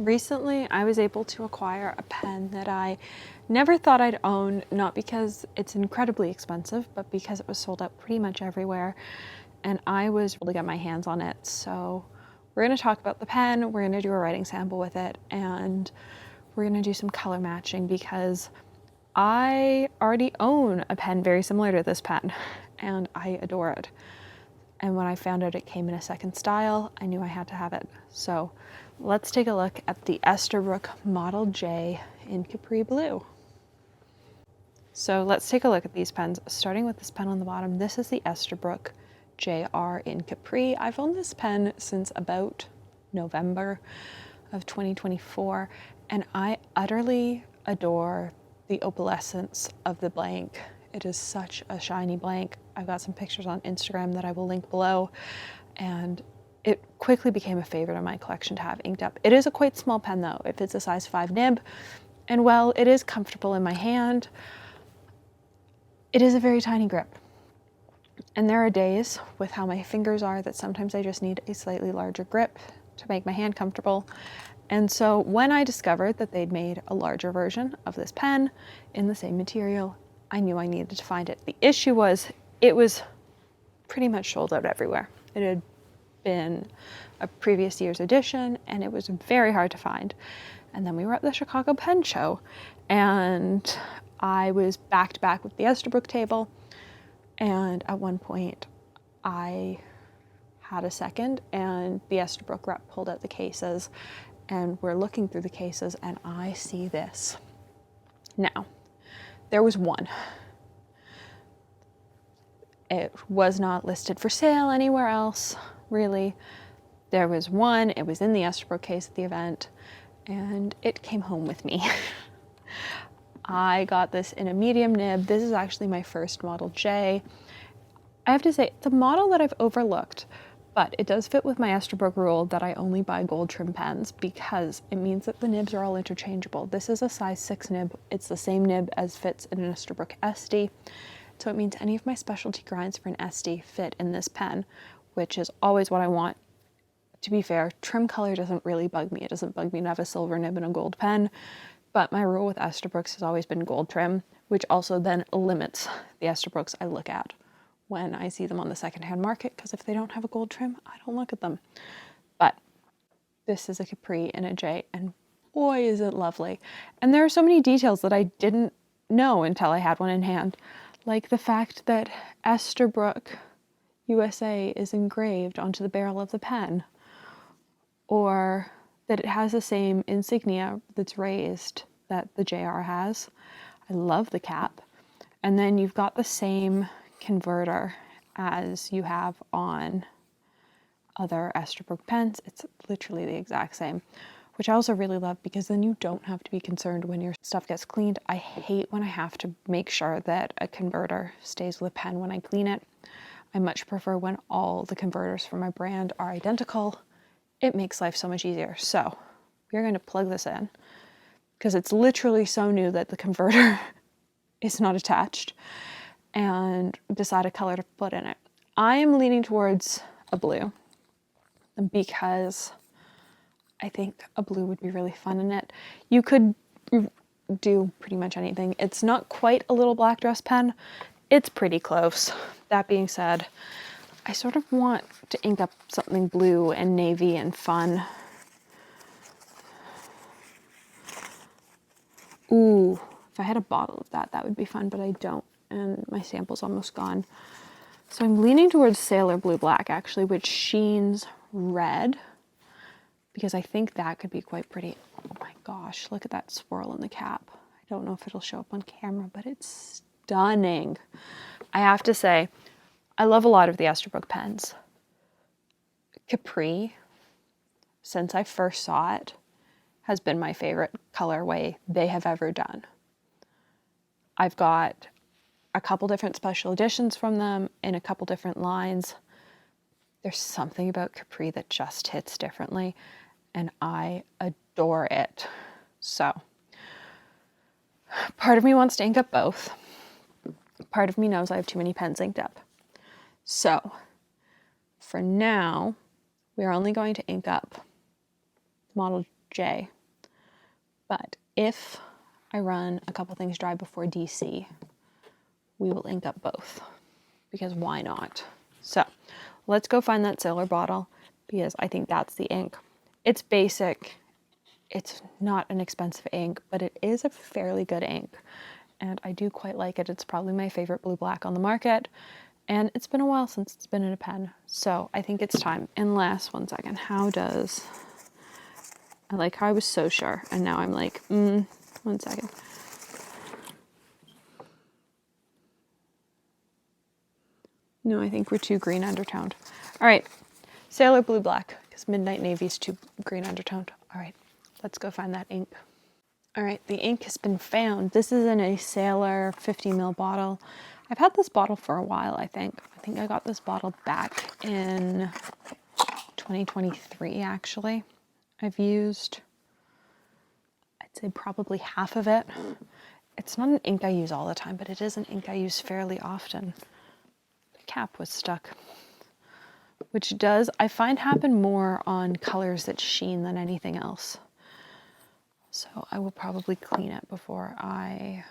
Recently, I was able to acquire a pen that I never thought I'd own, not because it's incredibly expensive, but because it was sold out pretty much everywhere, and I was able to get my hands on it. So we're going to talk about the pen, we're going to do a writing sample with it, and we're going to do some color matching because I already own a pen very similar to this pen, and I adore it. And when I found out it came in a second style, I knew I had to have it. So let's take a look at the Esterbrook Model J in Capri Blue. So let's take a look at these pens, starting with this pen on the bottom. This is the Esterbrook JR in Capri. I've owned this pen since about November of 2024, and I utterly adore the opalescence of the blank. It is such a shiny blank. I've got some pictures on Instagram that I will link below, and it quickly became a favorite in my collection to have inked up. It is a quite small pen though. It fits a size 5 nib, and while it is comfortable in my hand, it is a very tiny grip. And there are days with how my fingers are that sometimes I just need a slightly larger grip to make my hand comfortable. And so when I discovered that they'd made a larger version of this pen in the same material, I knew I needed to find it. The issue was it was pretty much sold out everywhere. It had been a previous year's edition and it was very hard to find. And then we were at the Chicago Pen Show and I was back to back with the Esterbrook table. And at one point I had a second and the Esterbrook rep pulled out the cases and we're looking through the cases and I see this. Now, there was one. It was not listed for sale anywhere else, really. There was one, it was in the Esterbrook case at the event, and it came home with me. I got this in a medium nib. This is actually my first Model J. I have to say, it's a model that I've overlooked, but it does fit with my Esterbrook rule that I only buy gold trim pens because it means that the nibs are all interchangeable. This is a size 6 nib. It's the same nib as fits in an Esterbrook SD. So it means any of my specialty grinds for an SD fit in this pen, which is always what I want. To be fair, trim color doesn't really bug me. It doesn't bug me to have a silver nib and a gold pen, but my rule with Esterbrook's has always been gold trim, which also then limits the Esterbrook's I look at when I see them on the secondhand market, because if they don't have a gold trim, I don't look at them. But this is a Capri in a J, and boy, is it lovely. And there are so many details that I didn't know until I had one in hand, like the fact that Esterbrook USA is engraved onto the barrel of the pen, or that it has the same insignia that's raised that the JR has. I love the cap. And then you've got the same converter as you have on other Esterbrook pens. It's literally the exact same, which I also really love because then you don't have to be concerned when your stuff gets cleaned. I hate when I have to make sure that a converter stays with a pen when I clean it. I much prefer when all the converters for my brand are identical. It makes life so much easier. So we're going to plug this in because it's literally so new that the converter is not attached, and decide a color to put in it. I am leaning towards a blue because I think a blue would be really fun in it. You could do pretty much anything. It's not quite a little black dress pen. It's pretty close. That being said, I sort of want to ink up something blue and navy and fun. Ooh, if I had a bottle of that, that would be fun, but I don't. And my sample's almost gone. So I'm leaning towards Sailor Blue Black actually, which sheens red, because I think that could be quite pretty. Oh my gosh, look at that swirl in the cap. I don't know if it'll show up on camera, but it's stunning. I have to say, I love a lot of the Esterbrook pens. Capri, since I first saw it, has been my favorite colorway they have ever done. I've got a couple different special editions from them in a couple different lines. There's something about Capri that just hits differently, and I adore it. So, part of me wants to ink up both. Part of me knows I have too many pens inked up. So, for now, we are only going to ink up Model J. But if I run a couple things dry before DC, we will ink up both, because why not? So let's go find that Sailor bottle, because I think that's the ink. It's basic. It's not an expensive ink, but it is a fairly good ink, and I do quite like it. It's probably my favorite blue black on the market, and it's been a while since it's been in a pen, so I think it's time. Unless, one second, I like how I was so sure, and now I'm like, one second. No, I think we're too green undertoned. All right, Sailor blue black, because Midnight Navy is too green undertoned. All right, let's go find that ink. All right, the ink has been found. This is in a Sailor 50 ml bottle. I've had this bottle for a while, I think. I think I got this bottle back in 2023, actually. I've used, I'd say probably half of it. It's not an ink I use all the time, but it is an ink I use fairly often. The cap was stuck, which does, I find, happen more on colors that sheen than anything else. So I will probably clean it before I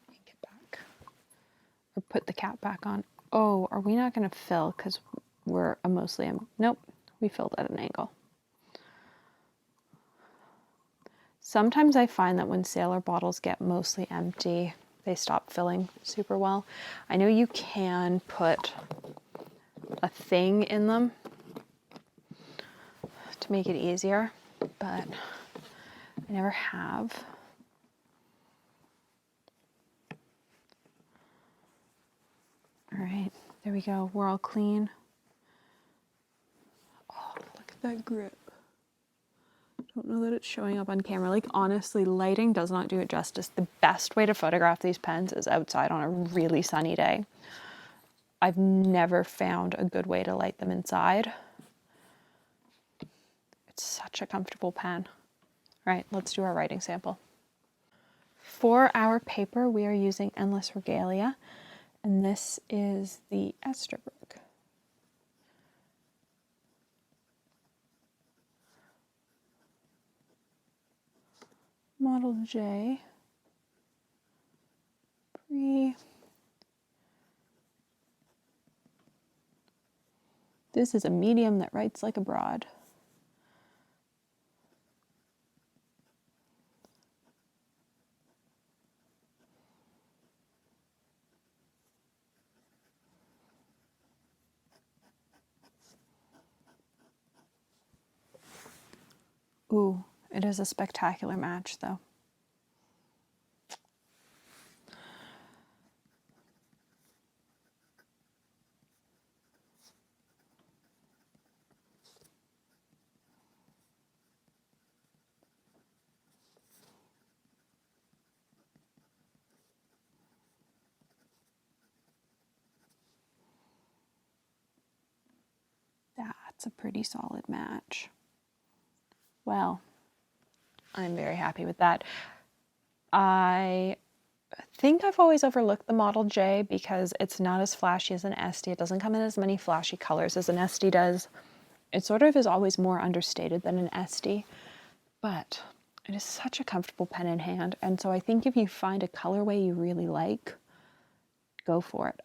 ink it back, or put the cap back on. Oh, are we not going to fill, because we're mostly, nope, we filled at an angle. Sometimes I find that when Sailor bottles get mostly empty, they stop filling super well. I know you can put a thing in them to make it easier, but I never have. All right, there we go. We're all clean. Oh, look at that grip. Don't know that it's showing up on camera. Like, honestly, lighting does not do it justice. The best way to photograph these pens is outside on a really sunny day. I've never found a good way to light them inside. It's such a comfortable pen. All right, let's do our writing sample. For our paper, we are using Endless Regalia, and this is the Esterbrook. Model J. This is a medium that writes like a broad. Ooh, it is a spectacular match, though. That's a pretty solid match. Well, I'm very happy with that. I think I've always overlooked the Model J because it's not as flashy as an SD. It doesn't come in as many flashy colors as an SD does. It sort of is always more understated than an SD, but it is such a comfortable pen in hand. And so I think if you find a colorway you really like, go for it.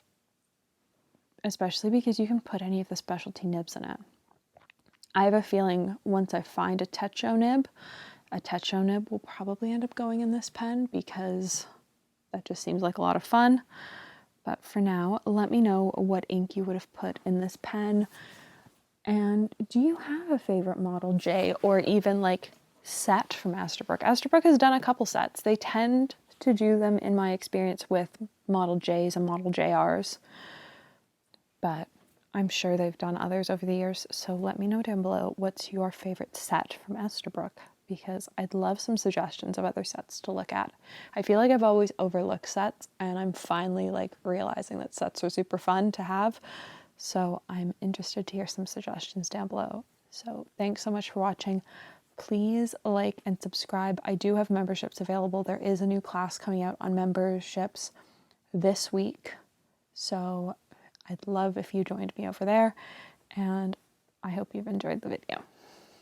Especially because you can put any of the specialty nibs in it. I have a feeling once I find a Techo nib will probably end up going in this pen because that just seems like a lot of fun. But for now, let me know what ink you would have put in this pen. And do you have a favorite Model J or even like set from Esterbrook? Esterbrook has done a couple sets. They tend to do them, in my experience, with Model Js and Model JRs. But I'm sure they've done others over the years, so let me know down below what's your favorite set from Esterbrook, because I'd love some suggestions of other sets to look at. I feel like I've always overlooked sets, and I'm finally like realizing that sets are super fun to have, so I'm interested to hear some suggestions down below. So thanks so much for watching. Please like and subscribe. I do have memberships available. There is a new class coming out on memberships this week, so I'd love if you joined me over there, and I hope you've enjoyed the video.